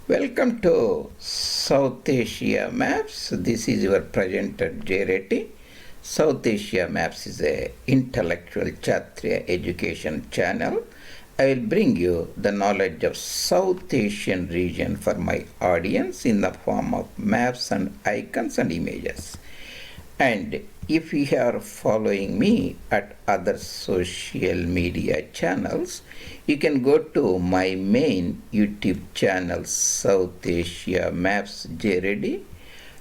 Welcome to South Asia Maps. This is your presenter Rioting. South Asia Maps is a intellectual Kshatriya education channel. I will bring you the knowledge of South Asian region for my audience in the form of maps and icons and images. And if you are following me at other social media channels, you can go to my main YouTube channel, South Asia Maps JRD.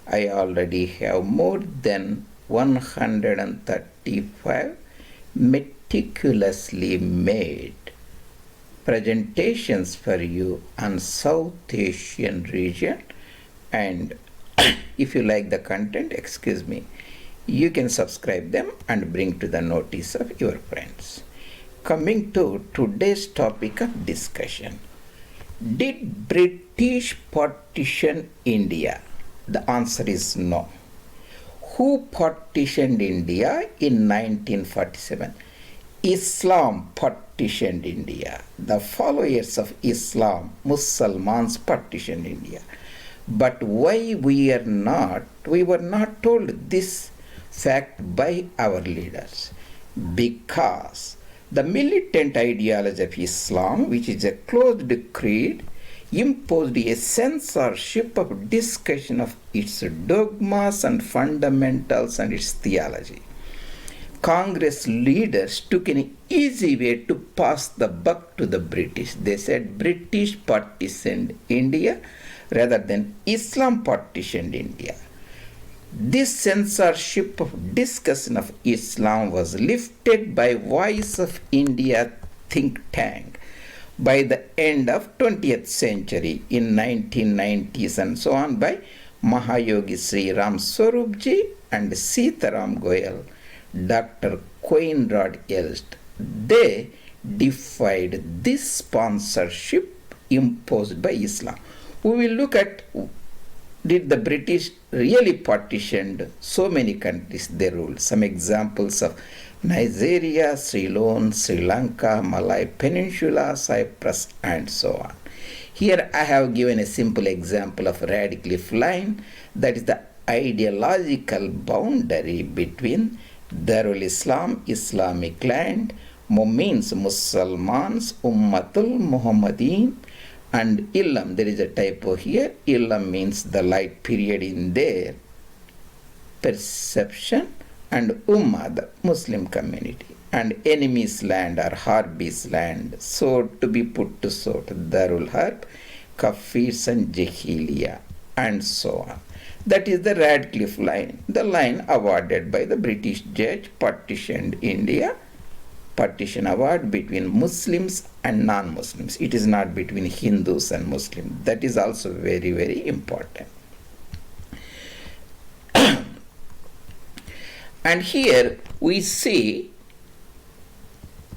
I already have more than 135 meticulously made presentations for you on South Asian region. And if you like the content, you can subscribe them and bring to the notice of your friends. Coming to today's topic of discussion. Did British partition India? The answer is no. Who partitioned India in 1947? Islam partitioned India. The followers of Islam, Muslims, partitioned India. But why we were not told this fact by our leaders? Because the militant ideology of Islam, which is a closed creed, imposed a censorship of discussion of its dogmas and fundamentals and its theology. Congress leaders took an easy way to pass the buck to the British. They said British partitioned India rather than Islam partitioned India. This censorship of discussion of Islam was lifted by Voice of India think tank by the end of 20th century in 1990s and so on by Mahayogi Sri Ram Swarupji and Sita Ram Goel, dr.K.Elst. They defied this sponsorship imposed by Islam. We will look at, did the British really partitioned so many countries they ruled? Some examples of Nigeria, Ceylon, Sri Lanka, Malay Peninsula, Cyprus, and so on. Here I have given a simple example of Radcliffe line, that is the ideological boundary between Darul Islam, Islamic land, means Muslims, Ummatul Muhammadin, and Illam. There is a typo here. Illam means the light period in their perception, and Ummah, the Muslim community, and enemy's land or Harb's land, sword to be put to sword, Darul Harb, Kafirs and Jahiliya, and so on. That is the Radcliffe line, the line awarded by the British judge, partitioned India. Partition award between Muslims and non-Muslims. It is not between Hindus and Muslims. That is also very, very important. And here we see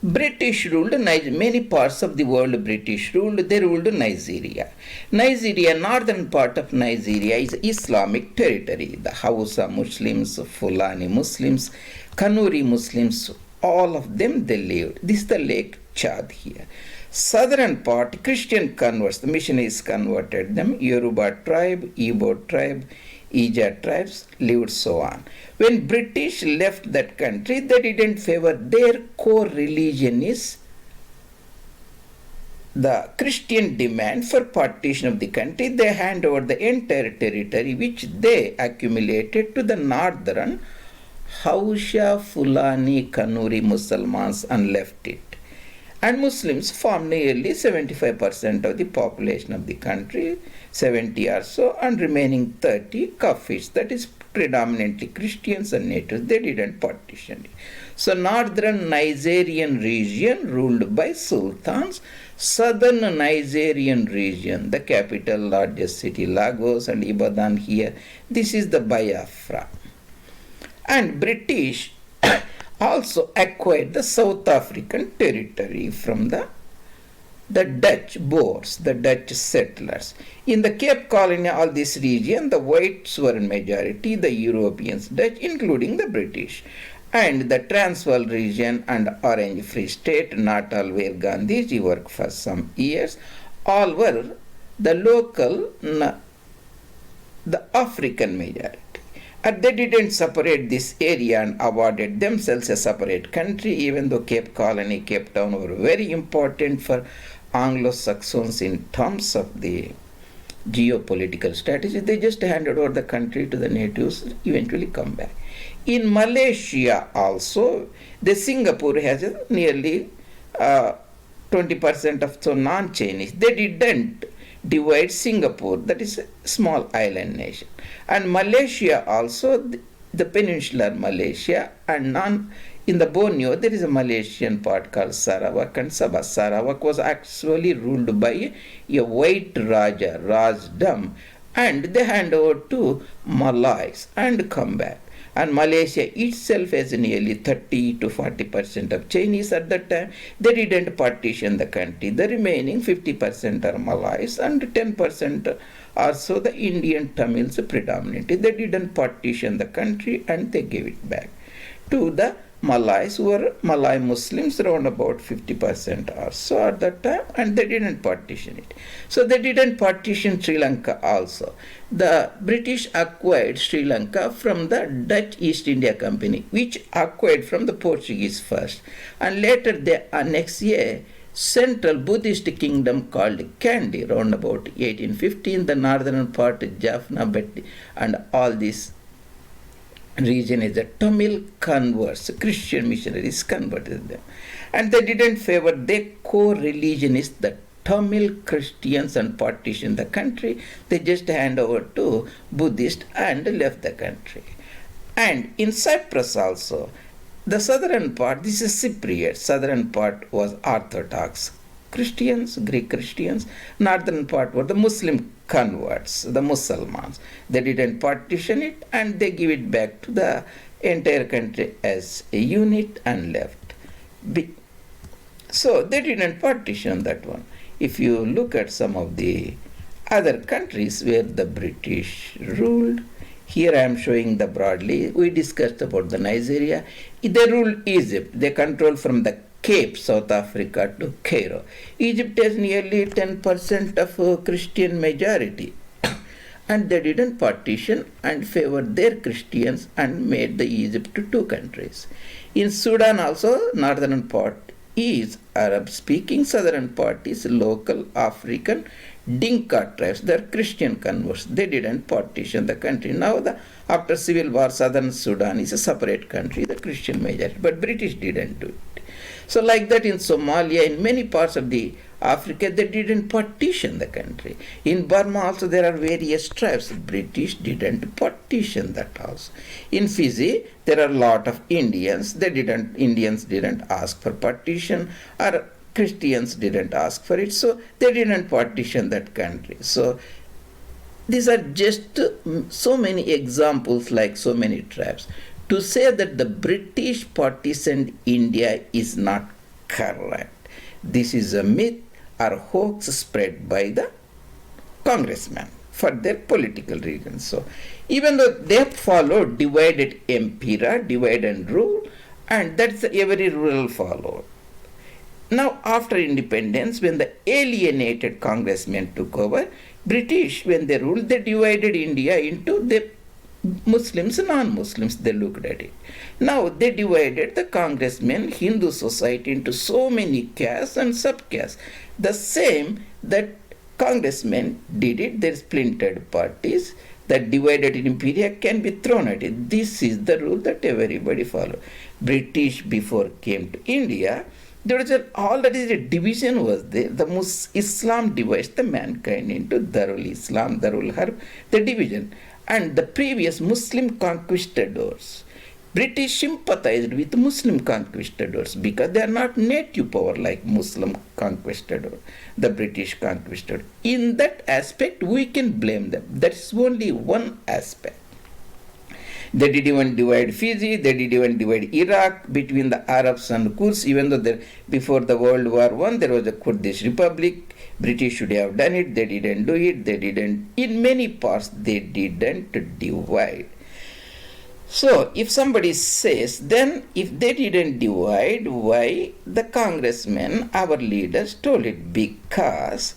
British ruled many parts of the world. British ruled. They ruled Nigeria. Nigeria, northern part of Nigeria, is Islamic territory. The Hausa Muslims, Fulani Muslims, Kanuri Muslims, all of them they lived. This is the Lake Chad here. Southern part, Christian converts, the missionaries converted them. Yoruba tribe, Igbo tribe, Ija tribes lived, so on. When British left that country, they didn't favor their core religion is the Christian demand for partition of the country. They hand over the entire territory which they accumulated to the northern Hausa, Fulani, Kanuri Muslims and left it. And Muslims form nearly 75% of the population of the country, 70 or so, and remaining 30 Kafirs, that is predominantly Christians and natives. They didn't partition it. So northern Nigerian region ruled by sultans, southern Nigerian region, the capital, largest city, Lagos and Ibadan here, this is the Biafra. And British also acquired the South African territory from the Dutch Boers, the Dutch settlers. In the Cape Colony, all this region, the whites were in majority, the Europeans, Dutch, including the British. And the Transvaal region and Orange Free State, Natal, where Gandhiji worked for some years, all were the local, the African majority. And they didn't separate this area and awarded themselves a separate country, even though Cape Colony, Cape Town were very important for Anglo-Saxons in terms of the geopolitical strategy. They just handed over the country to the natives, eventually come back. In Malaysia also, the Singapore has nearly 20% of so non-Chinese. They didn't divide Singapore, that is a small island nation. And Malaysia also, the peninsular Malaysia, and in the Borneo, there is a Malaysian part called Sarawak and Sabah. Sarawak was actually ruled by a white Raja, Rajdam, and they hand over to Malays and come back. And Malaysia itself has nearly 30 to 40% of Chinese at that time. They didn't partition the country. The remaining 50% are Malays and 10% are so the Indian Tamils predominantly. They didn't partition the country and they gave it back to the Malays, who were Malay Muslims, around about 50% or so at that time, and they didn't partition it. So they didn't partition Sri Lanka also. The British acquired Sri Lanka from the Dutch East India Company, which acquired from the Portuguese first, and later they annexed a central Buddhist kingdom called Kandy, around about 1815, the northern part, Jaffna, Betty, and all this region is the Tamil converts, Christian missionaries converted them. And they didn't favor their core religion is the Tamil Christians and partition the country. They just hand over to Buddhist and left the country. And in Cyprus also, the southern part, this is Cypriot, southern part was Orthodox Christians, Greek Christians. Northern part were the Muslim converts, the Muslims. They didn't partition it and they give it back to the entire country as a unit and left. So they didn't partition that one. If you look at some of the other countries where the British ruled, here I am showing the broadly, we discussed about the Nigeria. They ruled Egypt. They controlled from the Cape, South Africa to Cairo. Egypt has nearly 10% of Christian majority. And they didn't partition and favored their Christians and made the Egypt to two countries. In Sudan also, northern part is Arab speaking, southern part is local African Dinka tribes. They are Christian converts. They didn't partition the country. Now after civil war, southern Sudan is a separate country, the Christian majority, but British didn't do it. So like that in Somalia, in many parts of the Africa, they didn't partition the country. In Burma also there are various tribes. British didn't partition that also. In Fiji, there are a lot of Indians. Indians didn't ask for partition, or Christians didn't ask for it, so they didn't partition that country. So these are just so many examples, like so many tribes. To say that the British partitioned India is not correct. This is a myth or hoax spread by the congressmen for their political reasons. So even though they followed divided empire, divide and rule, and that's every rural followed. Now after independence, when the alienated congressmen took over, British, when they ruled, they divided India into the Muslims and non-Muslims. They looked at it. Now they divided the congressmen, Hindu society, into so many castes and sub-castes. The same that congressmen did it, their splintered parties, that divided imperium can be thrown at it. This is the rule that everybody followed. British before came to India, there was already a division was there. The Islam divides the mankind into Darul Islam, Darul Harb, the division. And the previous Muslim conquistadors, British sympathized with Muslim conquistadors because they are not native power like Muslim conquistador, the British conquistador. In that aspect, we can blame them. That's only one aspect. They didn't even divide Fiji, they didn't even divide Iraq between the Arabs and Kurds, even though before the World War I there was a Kurdish Republic. British should have done it, they didn't do it, in many parts they didn't divide. So if somebody says, then if they didn't divide, why the congressmen, our leaders, told it? Because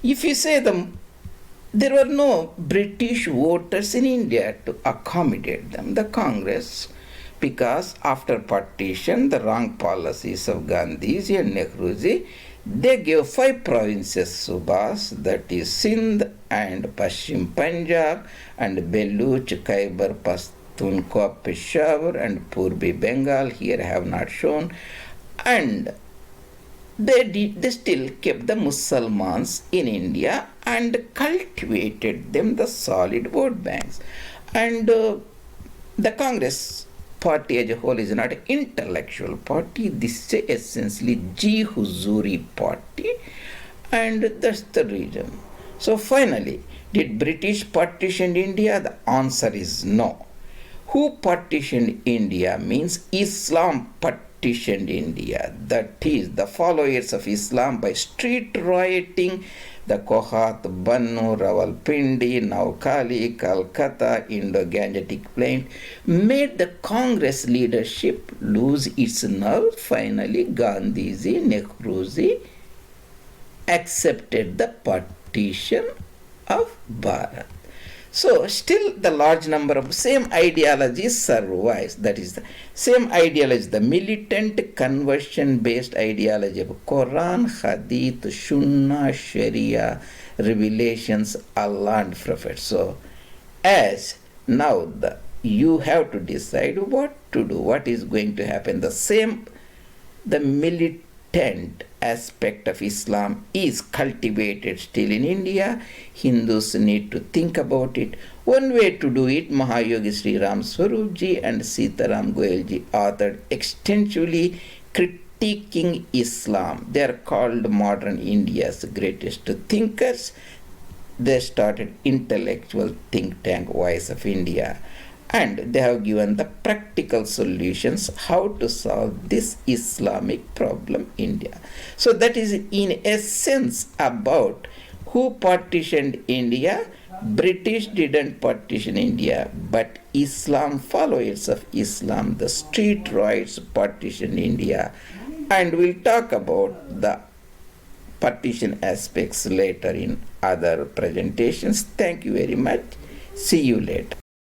If you say there were no British voters in India to accommodate them, the Congress, because after partition, the wrong policies of Gandhiji and Nehruji, they gave 5 provinces Subhas, that is Sindh and Paschim Punjab and Beluch, Khyber Pakhtunkhwa, Peshawar and Purbi Bengal. Here I have not shown. And they still kept the Mussalmans in India and cultivated them the solid vote banks. And the Congress party as a whole is not an intellectual party. This is essentially Ji-Huzuri party, and that's the reason. So finally, did British partition India? The answer is no. Who partitioned India means Islam partitioned India. That is, the followers of Islam by street rioting, the Kohat, Bannu, Rawalpindi, Naukali, Calcutta, Indo-Gangetic Plain, made the Congress leadership lose its nerve. Finally, Gandhiji, Nehruji accepted the partition of Bharat. So, still the large number of same ideologies survives. That is the same ideology, the militant conversion-based ideology of Quran, Hadith, Sunnah, Sharia, Revelations, Allah and Prophet. So, as now you have to decide what to do, what is going to happen. The militant aspect of Islam is cultivated still in India. Hindus need to think about it. One way to do it, Mahayogi Sri Ram Swarup ji and Sita Ram Goel ji authored extensively critiquing Islam. They are called modern India's greatest thinkers. They started intellectual think tank Voice of India, and they have given the practical solutions how to solve this Islamic problem in India. So that is in essence about who partitioned India. British didn't partition India, but Islam, followers of Islam, the street riots partitioned India. And we'll talk about the partition aspects later in other presentations. Thank you very much. See you later.